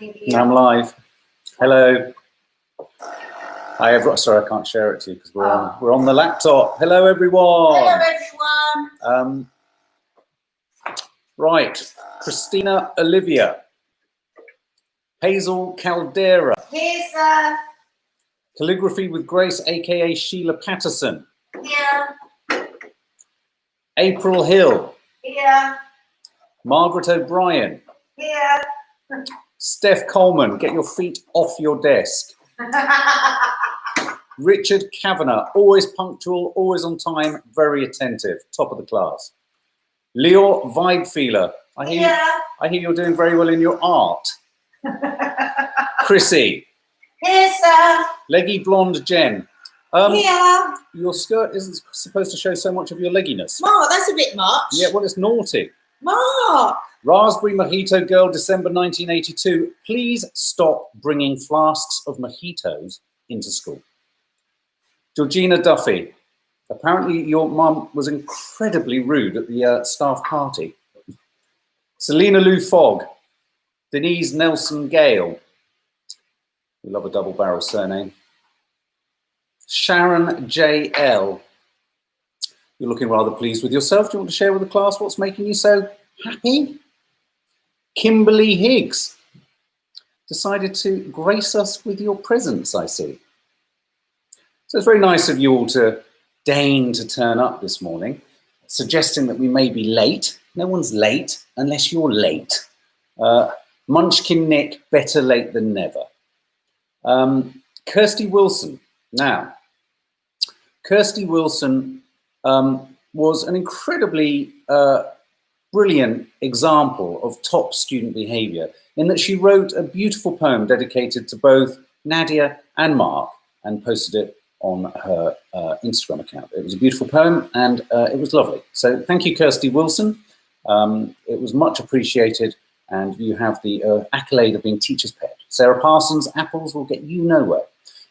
I'm live. Hello. Sorry, I can't share it to you because we're on the laptop. Hello, everyone. Hello, everyone. Right, Christina Olivia, Hazel Caldera. Here's Calligraphy with Grace, aka Sheila Patterson. here. April Hill. Here. Margaret O'Brien. Here. Steph Coleman, get your feet off your desk. Richard Kavanagh, always punctual, always on time, very attentive, top of the class. Leo Vibefeeler, I hear you're doing very well in your art. Chrissy. Here's Leggy blonde Jen. here. Your skirt isn't supposed to show so much of your legginess. Mark, that's a bit much. Yeah, well, it's naughty. Mark. Raspberry Mojito Girl, December 1982. Please stop bringing flasks of mojitos into school. Georgina Duffy. Apparently your mum was incredibly rude at the staff party. Selena Lou Fogg. Denise Nelson Gale. We love a double barrel surname. Sharon J.L. You're looking rather pleased with yourself. Do you want to share with the class what's making you so happy? Kimberly Higgs. Decided to grace us with your presence, I see. So it's very nice of you all to deign to turn up this morning, suggesting that we may be late. No one's late unless you're late. Munchkin Nick, better late than never. Kirsty Wilson. Now, Kirsty Wilson was an incredibly brilliant example of top student behaviour in that she wrote a beautiful poem dedicated to both Nadia and Mark and posted it on her Instagram account. It was a beautiful poem and it was lovely. So thank you, Kirsty Wilson. It was much appreciated and you have the accolade of being teacher's pet. Sarah Parsons, apples will get you nowhere.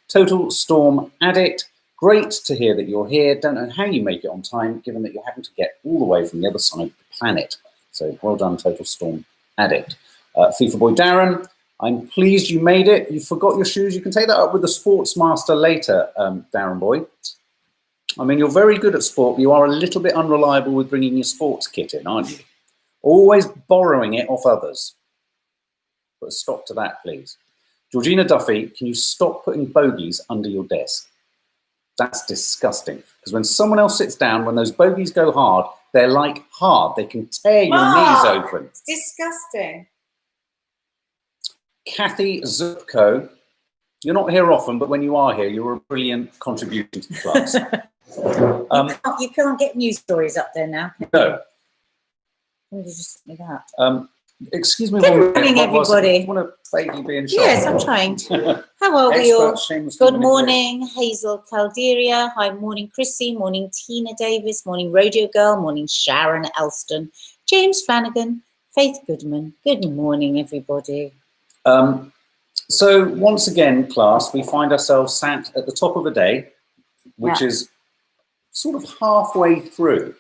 Total Storm Addict, great to hear that you're here. Don't know how you make it on time, given that you're having to get all the way from the other side of the planet. So well done, Total Storm Addict. FIFA Boy Darren, I'm pleased you made it. You forgot your shoes. You can take that up with the sports master later, Darren boy. I mean, you're very good at sport, but you are a little bit unreliable with bringing your sports kit in, aren't you? Always borrowing it off others. Put a stop to that, please. Georgina Duffy, can you stop putting bogies under your desk? That's disgusting. Because when someone else sits down, when those bogies go hard, they're like hard. They can tear your knees open. It's disgusting. Kathy Zupko, you're not here often, but when you are here, you're a brilliant contribution to the class. You can't get news stories up there now. No. When did you just say that? Excuse me. Good morning, everybody. I want to vaguely be in shock. Yes, I'm trying to. How are we all? Good morning, Hazel Caldera. Hi, morning, Chrissy. Morning, Tina Davis. Morning, Rodeo Girl. Morning, Sharon Elston. James Flanagan. Faith Goodman. Good morning, everybody. So once again, class, we find ourselves sat at the top of a day, which is sort of halfway through.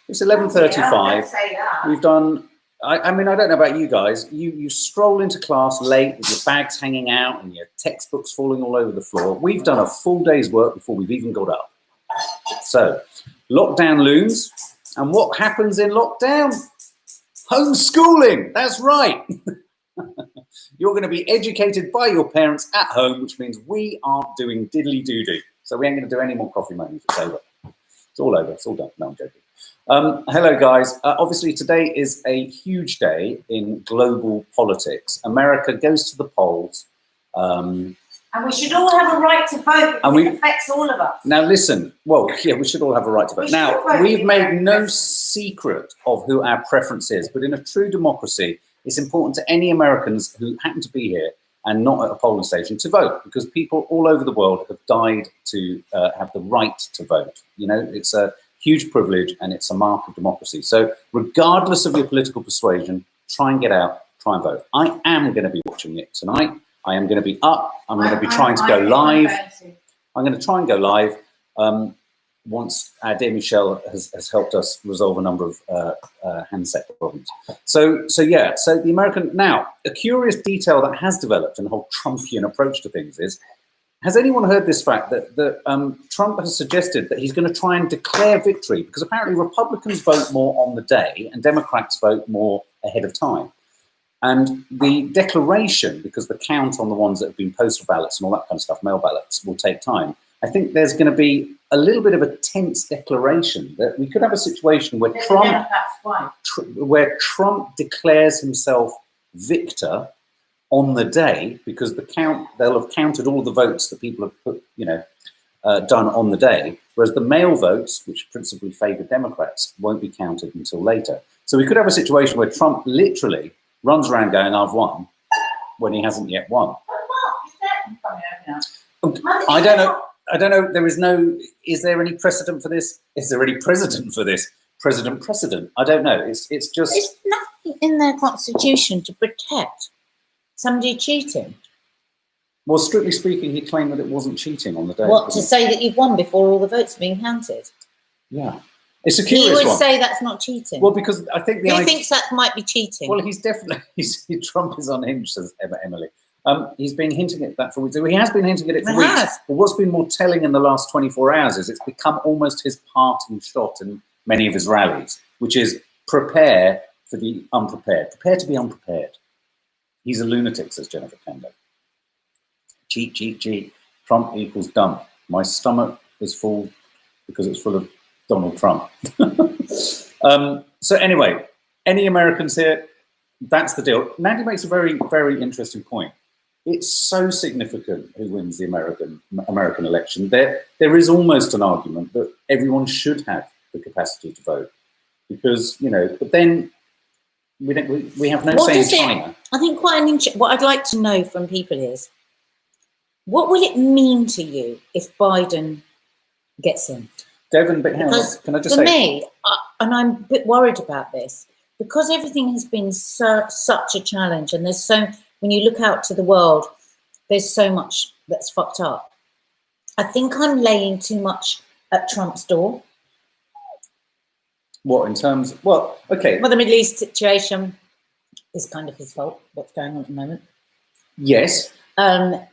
It's 11:35. We've done. I mean, I don't know about you guys. You stroll into class late with your bags hanging out and your textbooks falling all over the floor. We've done a full day's work before we've even got up. So, lockdown looms, and what happens in lockdown? Homeschooling. That's right. You're going to be educated by your parents at home, which means we aren't doing diddly doo-doo. So we ain't going to do any more coffee moments. It's over. It's all over. It's all done. No, I'm joking. Hello, guys. Obviously, today is a huge day in global politics. America goes to the polls. And we should all have a right to vote because it affects all of us. Now, listen. Well, yeah, we should all have a right to vote. Now, we've made no secret of who our preference is, but in a true democracy, it's important to any Americans who happen to be here and not at a polling station to vote, because people all over the world have died to have the right to vote. You know, it's a huge privilege and it's a mark of democracy. So regardless of your political persuasion, try and get out, try and vote. I am going to be watching it tonight. I am going to be up. I'm going to be trying to go live. I'm going to try and go live. once our dear Michelle has helped us resolve a number of handset problems. So the American, now, a curious detail that has developed in the whole Trumpian approach to things is, has anyone heard this fact that Trump has suggested that he's going to try and declare victory, because apparently Republicans vote more on the day and Democrats vote more ahead of time. And the declaration, because the count on the ones that have been postal ballots and all that kind of stuff, mail ballots, will take time. I think there's going to be a little bit of a tense declaration that we could have a situation where Trump declares himself victor on the day, because they'll have counted all the votes that people have put, done on the day, whereas the mail votes, which principally favour Democrats, won't be counted until later. So we could have a situation where Trump literally runs around going, "I've won," when he hasn't yet won. I don't know. Is there any precedent for this? Is there any precedent for this? Precedent? I don't know. It's just. There's nothing in their constitution to protect somebody cheating. Well, strictly speaking, he claimed that it wasn't cheating on the day. What, to say that you've won before all the votes are being counted? Yeah. It's a curious one. He would say that's not cheating. Well, because I think Who thinks that might be cheating? Well, Trump is unhinged, says Emily. He's been hinting at that for weeks. He has been hinting at it for weeks. But what's been more telling in the last 24 hours is it's become almost his parting shot in many of his rallies, which is prepare for the unprepared. Prepare to be unprepared. He's a lunatic, says Jennifer Kendo. Cheat, cheat, cheat. Trump equals dumb. My stomach is full because it's full of Donald Trump. So anyway, any Americans here? That's the deal. Nadia makes a very, very interesting point. It's so significant who wins the American election. There is almost an argument that everyone should have the capacity to vote, because But then we have no say in China. I think what I'd like to know from people is, what will it mean to you if Biden gets in? Devon, but can I just say? For me, and I'm a bit worried about this, because everything has been such a challenge, and when you look out to the world, there's so much that's fucked up. I think I'm laying too much at Trump's door. What, in terms? Well, okay. Well, the Middle East situation is kind of his fault. What's going on at the moment? Yes. But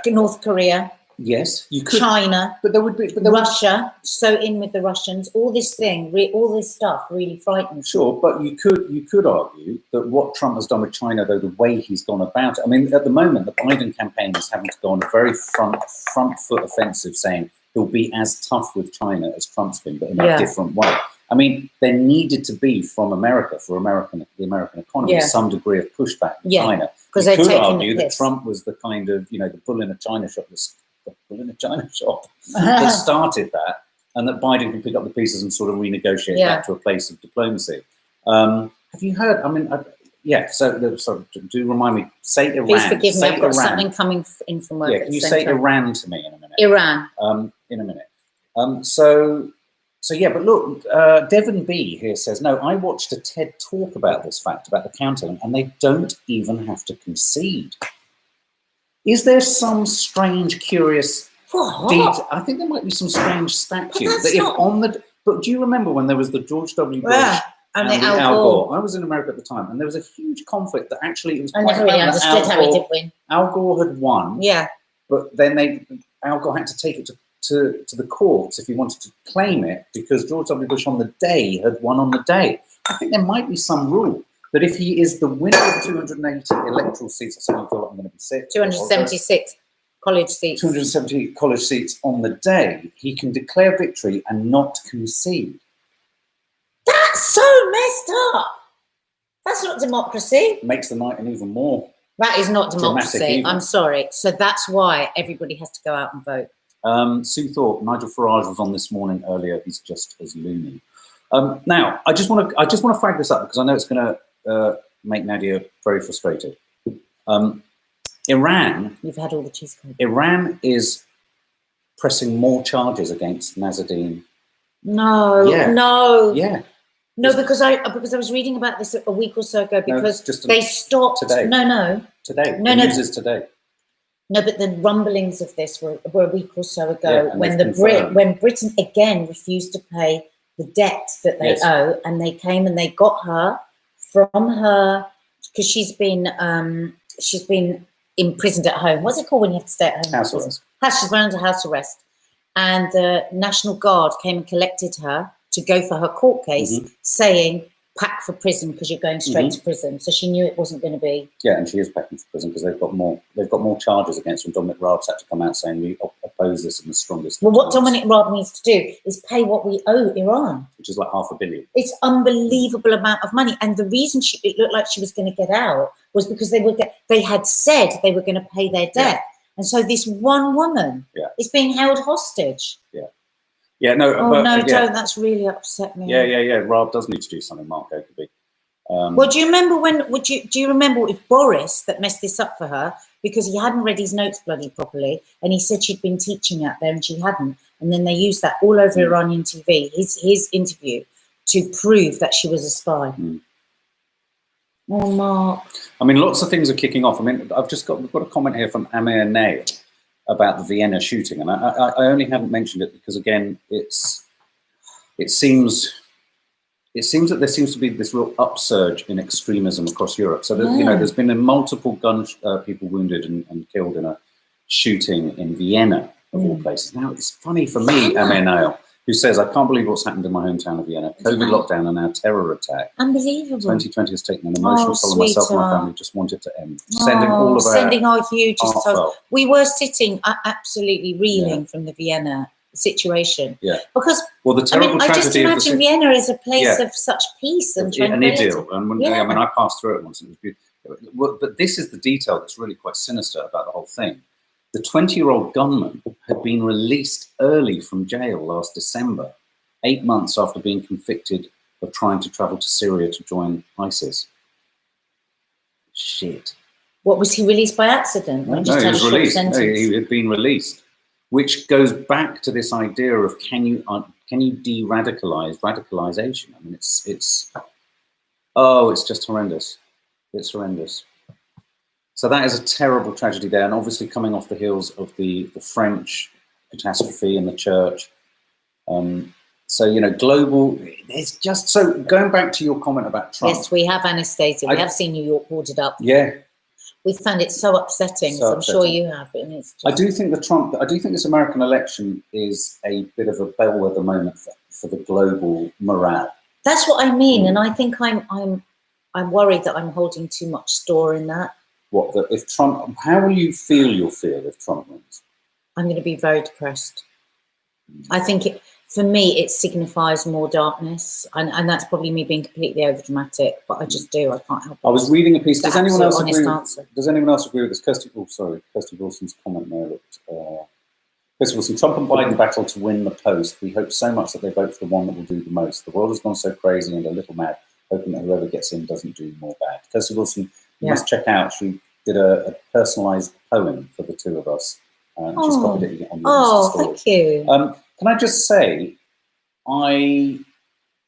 North Korea. Yes, you could. China, but there would be Russia. So in with the Russians. All this stuff really frightens. Sure, but you could argue that what Trump has done with China, though, the way he's gone about it. I mean, at the moment, the Biden campaign is having to go on a very front foot offensive, saying he'll be as tough with China as Trump's been, but in a different way. I mean, there needed to be from America, the American economy, some degree of pushback from China. Because you could argue that Trump was the kind of, the bull in a china shop. That started that, and that Biden can pick up the pieces and sort of renegotiate that to a place of diplomacy. Have you heard? I mean, So do remind me. Say Iran. Please forgive me. I've got something coming in from work. Yeah, can you say Iran to me in a minute? Iran. In a minute. So yeah, but look, Devon B here says, no, I watched a TED talk about this fact, about the counting, and they don't even have to concede. Is there some strange, curious detail? I think there might be some strange statute. But do you remember when there was the George W. Bush and the Al Gore? I was in America at the time, and there was a huge conflict that actually it was. I never really understood how he did win. Al Gore had won. Yeah. But then Al Gore had to take it to the courts if he wanted to claim it, because George W. Bush on the day had won on the day. I think there might be some rule that if he is the winner of 280 electoral seats, I suddenly feel like I'm going to be sick. 276 college seats. 270 college seats on the day, he can declare victory and not concede. That's so messed up. That's not democracy. Makes the night an even more. That is not democracy. I'm sorry. So that's why everybody has to go out and vote. Sue Thorpe, Nigel Farage was on this morning earlier. He's just as loony. Now, I just want to flag this up because I know it's going to make Nadia very frustrated. Iran. You've had all the cheesecake. Iran is pressing more charges against Nazaddin. No. Yeah. No. Yeah. No, because I was reading about this a week or so ago, because they stopped. Today. No. Today. No. The news is today. No, but the rumblings of this were a week or so ago, when when Britain again refused to pay the debt that they owe, and they came and they got her from her, because she's been imprisoned at home. What's it called when you have to stay at home? House arrest. She's been under house arrest, and the National Guard came and collected her to go for her court case, saying, pack for prison because you're going straight to prison. So she knew it wasn't going to be. Yeah, and she is packing for prison because they've got more charges against her. Dominic Raab's had to come out saying we oppose this in the strongest. Well, what Dominic Raab needs to do is pay what we owe Iran, which is like $500 million. It's unbelievable amount of money, and the reason it looked like she was going to get out was because they had said they were going to pay their debt, and so this one woman is being held hostage. Yeah, no. Oh, no, don't. That's really upset me. Yeah. Raab does need to do something, Mark Oakerby. Well, do you remember do you remember if Boris that messed this up for her because he hadn't read his notes bloody properly, and he said she'd been teaching out there and she hadn't, and then they used that all over Iranian TV, his interview, to prove that she was a spy. Oh, Mark. I mean, lots of things are kicking off. I mean, we've got a comment here from Amir Nail about the Vienna shooting, and I only haven't mentioned it because, again, it seems that there seems to be this real upsurge in extremism across Europe. So there's been multiple people wounded and killed in a shooting in Vienna, of all places. Now, it's funny for me, Amir Nail, who says, I can't believe what's happened in my hometown of Vienna. COVID lockdown and now terror attack. Unbelievable. 2020 has taken an emotional toll on myself and my family. Just want it to end. Sending our hugest toll. We were sitting absolutely reeling from the Vienna situation. Yeah. Because, the terrible tragedy I just imagine Vienna is a place of such peace and tranquility. An idyll. And I mean, I passed through it once and it was beautiful. But this is the detail that's really quite sinister about the whole thing. The 20-year-old gunman had been released early from jail last December, 8 months after being convicted of trying to travel to Syria to join ISIS. Shit. What, was he released by accident? No, he was released. No, he had been released, which goes back to this idea of can you de-radicalize radicalization? I mean, it's just horrendous. It's horrendous. So that is a terrible tragedy there, and obviously coming off the heels of the French catastrophe in the church. So, global, it's just, so going back to your comment about Trump. Yes, we have, Anastasia, we have seen New York boarded up. Yeah. We found it so upsetting, so I'm sure you have. And it's just... I do think this American election is a bit of a bellwether moment for the global morale. That's what I mean, and I think I'm worried that I'm holding too much store in that. If Trump? How will you feel? You'll feel if Trump wins. I'm going to be very depressed. I think for me it signifies more darkness, and that's probably me being completely overdramatic. But I just do. I can't help it. I was reading a piece. Does anyone else agree? Does anyone else agree with this? Kirsty Wilson's comment there. Kirsty Wilson, Trump and Biden battle to win the post. We hope so much that they vote for the one that will do the most. The world has gone so crazy and a little mad, hoping that whoever gets in doesn't do more bad. Kirsty Wilson. You must check out. She did a personalised poem for the two of us. She's copied it on the Insta story. Thank you. Can I just say, I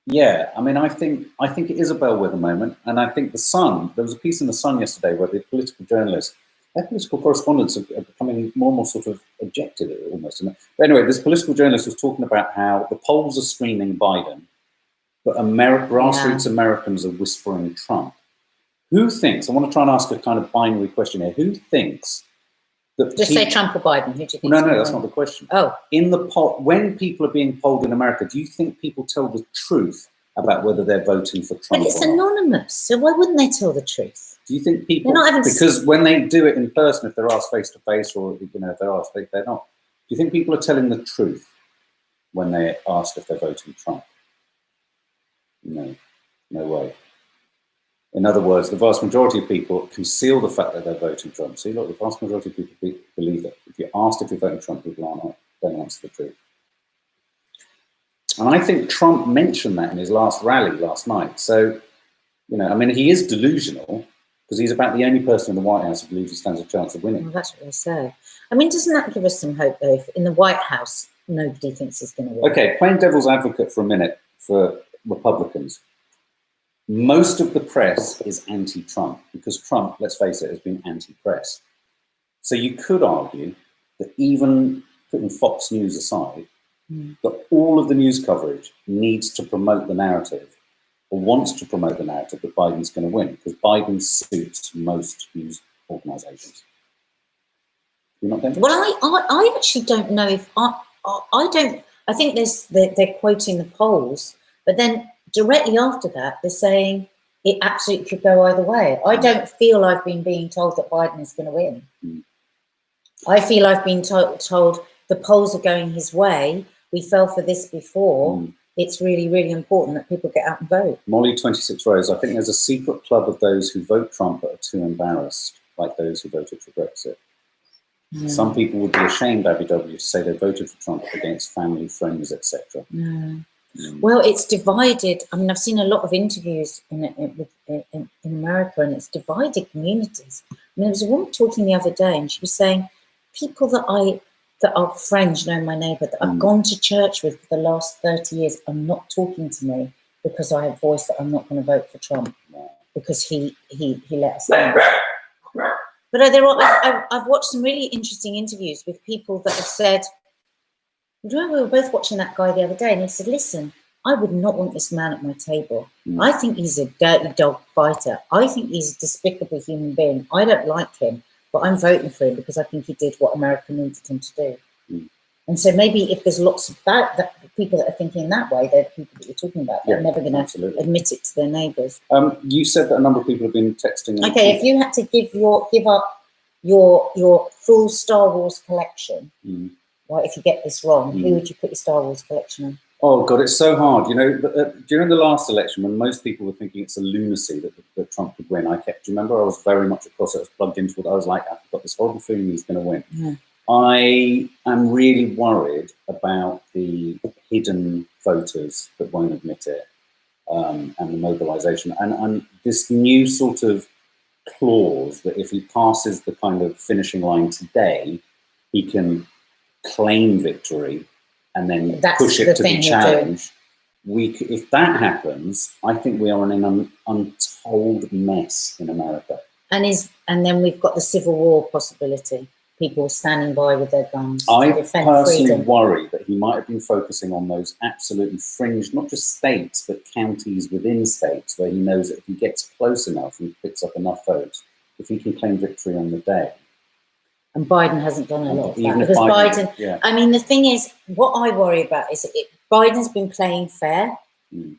think it is a bellwether moment, and I think the Sun. There was a piece in the Sun yesterday where the political journalists, their political correspondents are becoming more and more sort of objective almost. But anyway, this political journalist was talking about how the polls are screaming Biden, but grassroots Americans are whispering Trump. Who thinks, I want to try and ask a kind of binary question here, who thinks that... Just say Trump or Biden, who do you think? No, that's not the question. Oh. In the poll, when people are being polled in America, do you think people tell the truth about whether they're voting for Trump or not? But it's anonymous, so why wouldn't they tell the truth? Do you think people... Because when they do it in person, if they're asked face-to-face or, if they're asked, they're not. Do you think people are telling the truth when they're asked if they're voting Trump? No way. In other words, the vast majority of people conceal the fact that they're voting Trump. See, look, the vast majority of people believe that. If you're asked if you're voting Trump, people don't answer the truth. And I think Trump mentioned that in his last rally last night. So, he is delusional because he's about the only person in the White House who believes he stands a chance of winning. Well, that's what they say. I mean, doesn't that give us some hope, though? If in the White House, nobody thinks he's going to win. Okay, playing devil's advocate for a minute for Republicans. Most of the press is anti-Trump because Trump, let's face it, has been anti-press. So you could argue that even putting Fox News aside, that all of the news coverage needs to promote the narrative, or wants to promote the narrative that Biden's going to win, because Biden suits most news organisations. You're not going to? Well, I actually don't know if I don't. I think they're quoting the polls, but then directly after that, they're saying it absolutely could go either way. I don't feel I've been being told that Biden is going to win. I feel I've been told the polls are going his way. We fell for this before. It's really, really important that people get out and vote. Molly 26 Rose, I think there's a secret club of those who vote Trump but are too embarrassed, like those who voted for Brexit. Some people would be ashamed, Abby W, to say they voted for Trump against family, friends, etc. Well, it's divided. I mean, I've seen a lot of interviews in America, and it's divided communities. I mean, there was a woman talking the other day, and she was saying people that are friends, my neighbour, that I've gone to church with for the last 30 years are not talking to me because I have voiced that I'm not going to vote for Trump because he let us down. But I've watched some really interesting interviews with people that have said, we were both watching that guy the other day, and he said, listen, I would not want this man at my table. I think he's a dirty dog fighter. I think he's a despicable human being. I don't like him, but I'm voting for him because I think he did what America needed him to do. And so maybe if there's lots of that people that are thinking that way, they're the people that you're talking about. They're never going to admit it to their neighbours. You said that a number of people have been texting. Okay, if you had to give up your full Star Wars collection, right? If you get this wrong, who would you put your Star Wars collection on? Oh God, it's so hard. During the last election, when most people were thinking it's a lunacy that Trump could win, do you remember? I was very much across it. I was plugged into it. I was like, I've got this horrible feeling he's going to win. I am really worried about the hidden voters that won't admit it, and the mobilisation, and this new sort of clause that if he passes the kind of finishing line today, he can claim victory and then push it to be challenged. If that happens, I think we are in an untold mess in America. And then we've got the civil war possibility. People standing by with their guns. I personally worry that he might have been focusing on those absolutely fringe, not just states, but counties within states, where he knows that if he gets close enough and picks up enough votes, if he can claim victory on the day. And Biden hasn't done a lot of that. Because Biden, I mean, the thing is, what I worry about is Biden's been playing fair.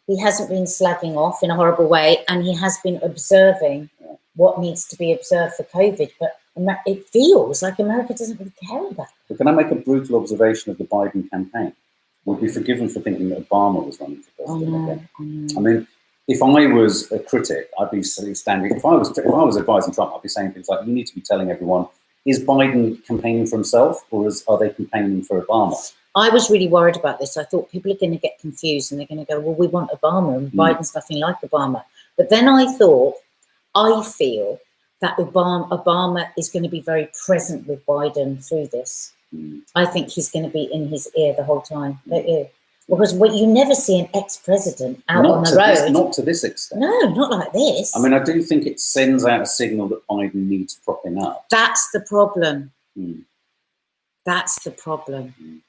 He hasn't been slagging off in a horrible way, and he has been observing what needs to be observed for COVID. But it feels like America doesn't really care about it. But can I make a brutal observation of the Biden campaign? We'll be forgiven for thinking that Obama was running for president again. I mean, if I was a critic, I'd be standing. If I was advising Trump, I'd be saying things like, "You need to be telling everyone: is Biden campaigning for himself, or are they campaigning for Obama?" I was really worried about this. I thought people are going to get confused and they're going to go, "Well, we want Obama, and Biden's nothing like Obama." But then I feel that Obama is going to be very present with Biden through this. I think he's going to be in his ear the whole time, don't you? Because you never see an ex-president out on the road. Not to this extent. No, not like this. I mean, I do think it sends out a signal that Biden needs propping up. That's the problem. That's the problem.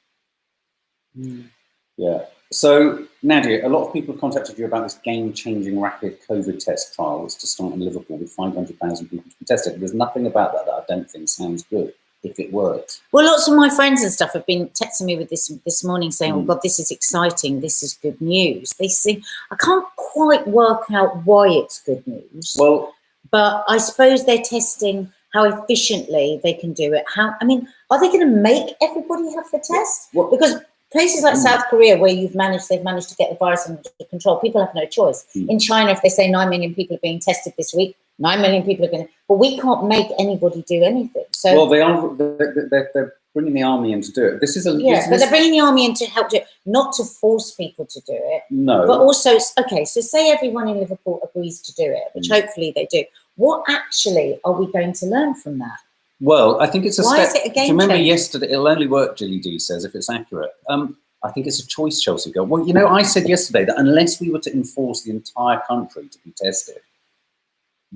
Yeah. So, Nadia, a lot of people have contacted you about this game-changing rapid COVID test trial that's to start in Liverpool with 500,000 people to be tested. There's nothing about that I don't think sounds good if it works. Well, lots of my friends and stuff have been texting me with this morning saying, "Oh God, this is exciting. This is good news." They see, I can't quite work out why it's good news. Well, but I suppose they're testing how efficiently they can do it. I mean, are they going to make everybody have the test? Well, because places like South Korea, where they've managed to get the virus under control, people have no choice. In China, if they say 9 million people are being tested this week, 9 million people are going to, but we can't make anybody do anything. So, well, they're bringing the army in to do it. This is but they're bringing the army in to help do it, not to force people to do it. No. But also, okay, so say everyone in Liverpool agrees to do it, which hopefully they do. What actually are we going to learn from that? Well, I think it's a step. Why is it a game do you remember changer? yesterday? It'll only work, Jilly D says, if it's accurate. I think it's a choice, Chelsea girl. Well, I said yesterday that unless we were to enforce the entire country to be tested,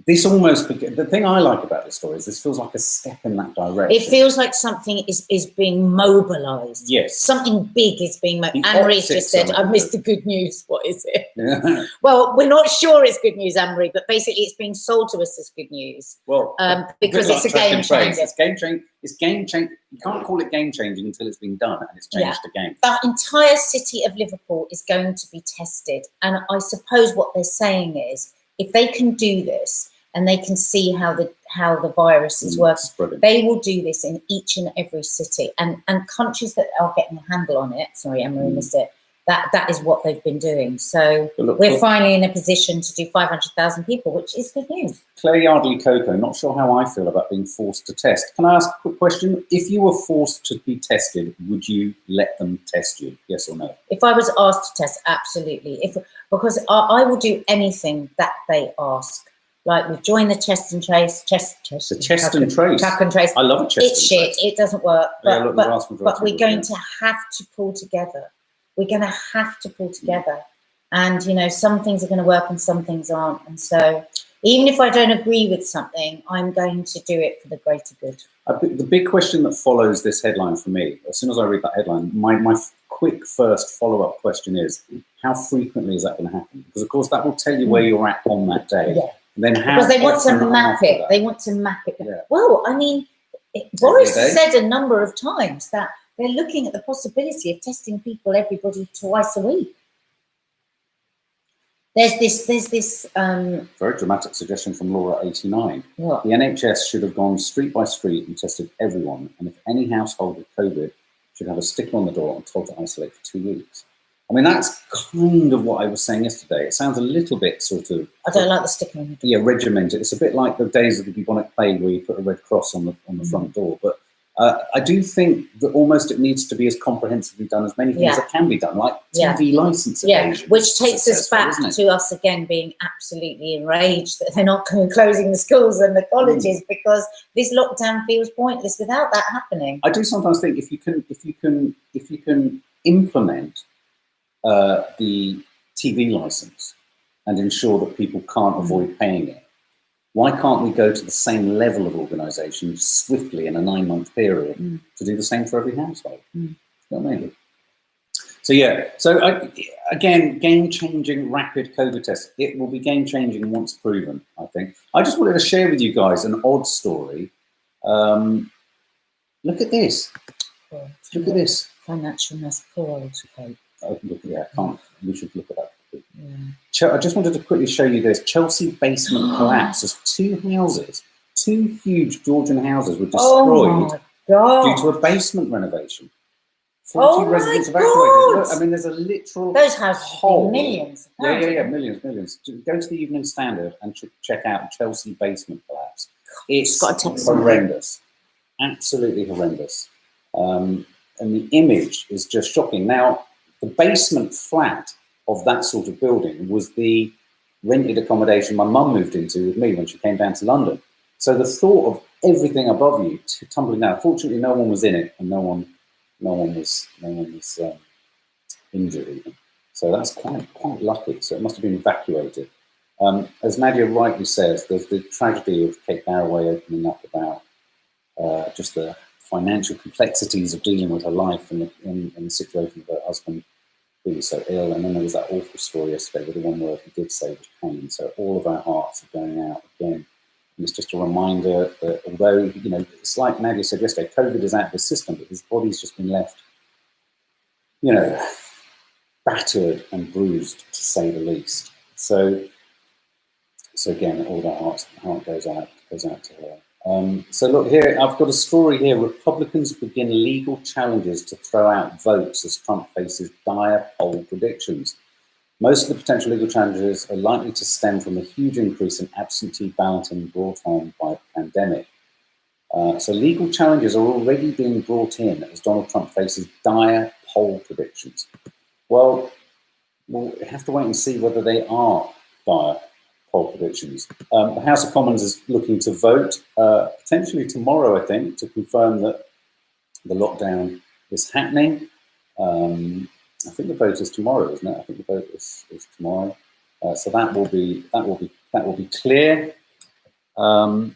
this almost, the thing I like about this story is this feels like a step in that direction. It feels like something is being mobilised. Yes. Something big is being mobilised. Anne-Marie's just said, I've missed the good news. What is it? Yeah. Well, we're not sure it's good news, Anne-Marie, but basically it's being sold to us as good news. Well, because it's a game changer. It's game changer. It's game changer. You can't call it game changing until it's been done and it's changed the game. That entire city of Liverpool is going to be tested. And I suppose what they're saying is, if they can do this and they can see how the virus is working, they will do this in each and every city. And countries that are getting a handle on it, sorry, Anne-Marie missed it, that is what they've been doing. So we're finally in a position to do 500,000 people, which is good news. Claire Yardley Coco, not sure how I feel about being forced to test. Can I ask a quick question? If you were forced to be tested, would you let them test you? Yes or no? If I was asked to test, absolutely. Because I will do anything that they ask. Like we join the chest and trace. The chest and trace. Track and trace. I love a chest It's shit. It doesn't work. But we're going to have to pull together. We're going to have to pull together. And, you know, some things are going to work and some things aren't. And so even if I don't agree with something, I'm going to do it for the greater good. The big question that follows this headline for me, as soon as I read that headline, my quick first follow-up question is, how frequently is that going to happen? Because, of course, that will tell you where you're at on that day. Yeah. And then how because they want to map it. They want to map it. Yeah. Well, I mean, Boris has said a number of times that they're looking at the possibility of testing everybody twice a week. There's this very dramatic suggestion from Laura 89. What? The NHS should have gone street by street and tested everyone, and if any household with COVID should have a sticker on the door and told to isolate for 2 weeks. I mean, that's kind of what I was saying yesterday. It sounds a little bit sort of... I don't like the sticker on the door. Yeah, regimented. It's a bit like the days of the bubonic plague where you put a red cross on the front door. But I do think that almost it needs to be as comprehensively done as many things that can be done, like TV licence occasions. Yeah, which takes us back to us again being absolutely enraged that they're not closing the schools and the colleges because this lockdown feels pointless without that happening. I do sometimes think if you can implement the TV licence and ensure that people can't avoid paying it, why can't we go to the same level of organisation swiftly in a 9-month period to do the same for every household? You know what I mean? So yeah, again, game-changing rapid COVID test. It will be game-changing once proven, I think. I just wanted to share with you guys an odd story. Look at this. Look at this. Financialness, poor old Kate. Oh, look at that. I can't. We should look at that. Yeah. I just wanted to quickly show you this. Chelsea basement collapse as two huge Georgian houses were destroyed due to a basement renovation. 40 residents evacuated. Look, I mean, there's a literal those houses hole. Millions. Yeah, millions. Go to the Evening Standard and check out Chelsea basement collapse. It's horrendous. Absolutely horrendous. And the image is just shocking. Now, the basement flat of that sort of building was the rented accommodation my mum moved into with me when she came down to London. So the thought of everything above you tumbling down. Fortunately, no one was in it, and no one was injured even. So that's quite lucky. So it must have been evacuated. As Nadia rightly says, there's the tragedy of Kate Garraway opening up about just the financial complexities of dealing with her life and the situation of her husband who was so ill. And then there was that awful story yesterday with the one word he did say was pain. So all of our hearts are going out again. And it's just a reminder that although, you know, it's like Nadia said yesterday, COVID is out of his system, but his body's just been left, you know, battered and bruised, to say the least. So again, all that heart goes out to her. So look here, I've got a story here. Republicans begin legal challenges to throw out votes as Trump faces dire poll predictions. Most of the potential legal challenges are likely to stem from a huge increase in absentee balloting brought on by the pandemic. So legal challenges are already being brought in as Donald Trump faces dire poll predictions. Well, we'll have to wait and see whether they are dire poll predictions. The House of Commons is looking to vote potentially tomorrow, I think, to confirm that the lockdown is happening. I think the vote is tomorrow, isn't it? I think the vote is tomorrow. So that will be clear. And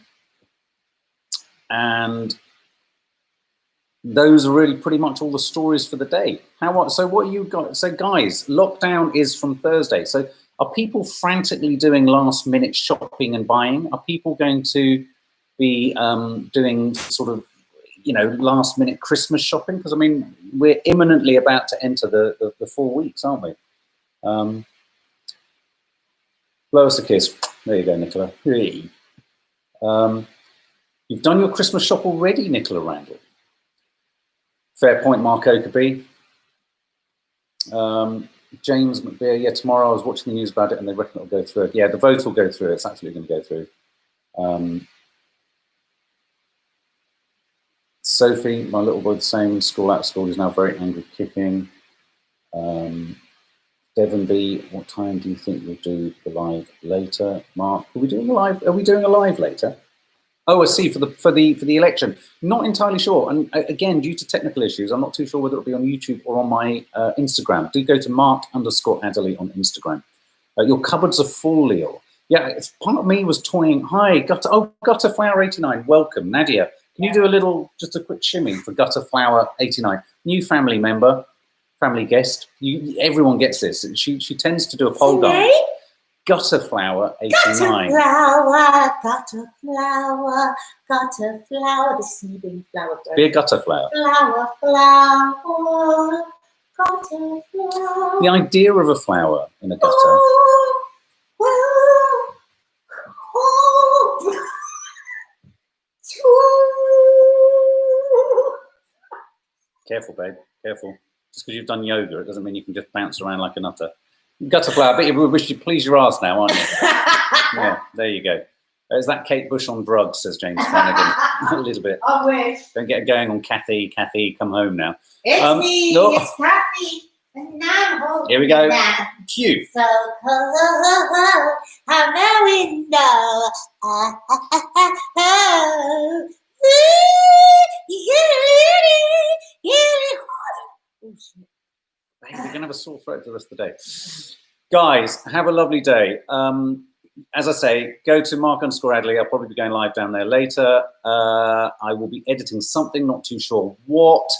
those are really pretty much all the stories for the day. So what you got? So guys, lockdown is from Thursday. So are people frantically doing last minute shopping and buying? Are people going to be doing sort of, you know, last minute Christmas shopping? Because I mean, we're imminently about to enter the 4 weeks, aren't we? Blow us a kiss. There you go, Nicola. Hey. You've done your Christmas shop already, Nicola Randall. Fair point, Mark Oakerby. James McBeer, yeah, tomorrow I was watching the news about it and they reckon it'll go through. Yeah, the vote will go through. It's absolutely going to go through. Sophie, my little boy, the same, school out school, is now very angry, kicking. Devon B, what time do you think we'll do the live later? Mark, are we doing a live? Are we doing a live later? Oh, I see, for the election. Not entirely sure. And again, due to technical issues, I'm not too sure whether it'll be on YouTube or on my Instagram. Do go to Mark_Adderley on Instagram. Your cupboards are full, Leo. Yeah, it's, part of me was toying. Hi, Gutter Flower 89. Welcome, Nadia. Can you do just a quick shimmy for Gutter Flower 89? New family member, family guest. Everyone gets this. She tends to do a pole dance. Gutter Flower 89. Gutter flower, the seeding flower. Be a gutter flower. Flower, gutter flower. The idea of a flower in a gutter. Careful, babe, careful. Just because you've done yoga, it doesn't mean you can just bounce around like a nutter. Gutter flower, but you wish you'd please your ass now, aren't you? Yeah, there you go. Is that Kate Bush on drugs, says James Flanagan. A little bit. I wish. Don't get going on Kathy. Kathy, come home now. It's me, it's Kathy. And I'm holding here we go. Now. Cue. So cold, I'm now in the We're going to have a sore throat for the rest of the day. Guys, have a lovely day. As I say, go to Mark_Adderley. I'll probably be going live down there later. I will be editing something, not too sure what,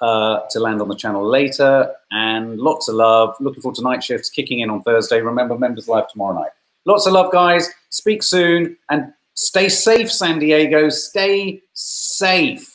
to land on the channel later. And lots of love. Looking forward to night shifts kicking in on Thursday. Remember, members live tomorrow night. Lots of love, guys. Speak soon. And stay safe, San Diego. Stay safe.